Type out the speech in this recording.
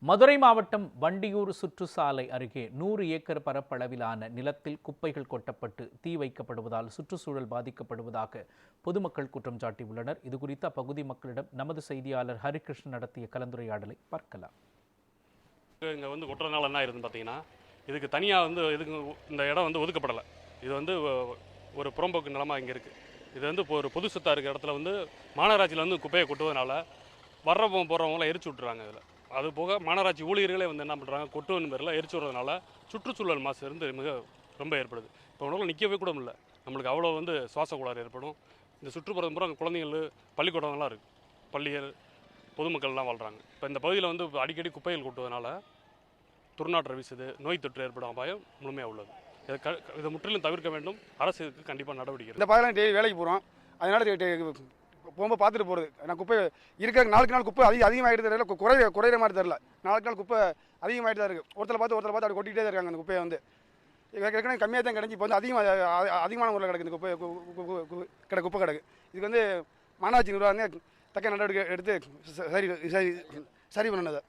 மதுரை மாவட்டம் வண்டியூர் சுற்றுச்சாலை அருகே 100 ஏக்கர் பரப்பளவிலான நிலத்தில் குப்பைகள் கொட்டப்பட்டு தீ வைக்கப்படுவதால் சுற்றுச்சூழல் பாதிக்கப்படுவதாக பொதுமக்கள் குற்றம் சாட்டியுள்ளனர். இதுகுறித்து அப்பகுதி மக்களிடம் நமது செய்தியாளர் ஹரிகிருஷ்ணன் நடத்திய கலந்துரையாடலை பார்க்கலாம். இங்கே கொட்டுறதுனால என்ன ஆயிருதுன்னு பார்த்தீங்கன்னா, இதுக்கு தனியாக இதுக்கு இந்த இடம் ஒதுக்கப்படலை. இது ஒரு புறம்போக்கு நிலமாக இங்கே இருக்குது. இது இப்போ ஒரு பொது சொத்தாக இருக்கிற இடத்துல மாநகராட்சியில் குப்பையை கொட்டுவதனால போகிறவங்களாம் எரிச்சு விட்டுறாங்க. இதில் அது போக மாநகராட்சி ஊழியர்களே என்ன பண்ணுறாங்க, கொட்டுவன் பேரில் எரிச்சு விடுறதுனால சுற்றுச்சூழல் மாசு ரொம்ப ஏற்படுது. இப்போ உணவில் நிற்கவே கூட முடியல. நம்மளுக்கு அவ்வளோ சுவாச கோளாறு ஏற்படும். இந்த சுற்றுப்புறம் பூரா குழந்தைகள் பள்ளிக்கூடங்கள்லாம் இருக்குது, பள்ளிகள் பொதுமக்கள்லாம் வாழ்கிறாங்க. இப்போ இந்த பகுதியில் அடிக்கடி குப்பைகள் கொட்டுவதனால துர்நாற்று வீசுது, நோய் தொற்று ஏற்படும் அபாயம் முழுமையாக உள்ளது. இதை முற்றிலும் தவிர்க்க வேண்டும். அரசுக்கு கண்டிப்பாக நடவடிக்கை. இந்த பகுதியில் டெய்லி வேலைக்கு போகிறோம், அதனால் போகும்போது பார்த்துட்டு போகிறது. நான் குப்பை இருக்க நாளுக்கு நாள் குப்பை அதிகமாகிட்டு தெரியல, குறையிற மாதிரி தெரில. நாளுக்கு நாள் குப்பை அதிகமாகிட்டு தான் இருக்குது. ஒருத்தரை பார்த்து அப்படி கொட்டிகிட்டே தான் இருக்காங்க. அந்த குப்பையை ஏற்கனவே கம்மியாக தான் கிடச்சி இப்போ அதிகமான முறையில் கிடக்கு. இந்த குப்பை கிடக்கு. இதுக்கு மாநகராட்சி நிர்வாகம் தக்க நடவடிக்கை எடுத்து சரி பண்ணது.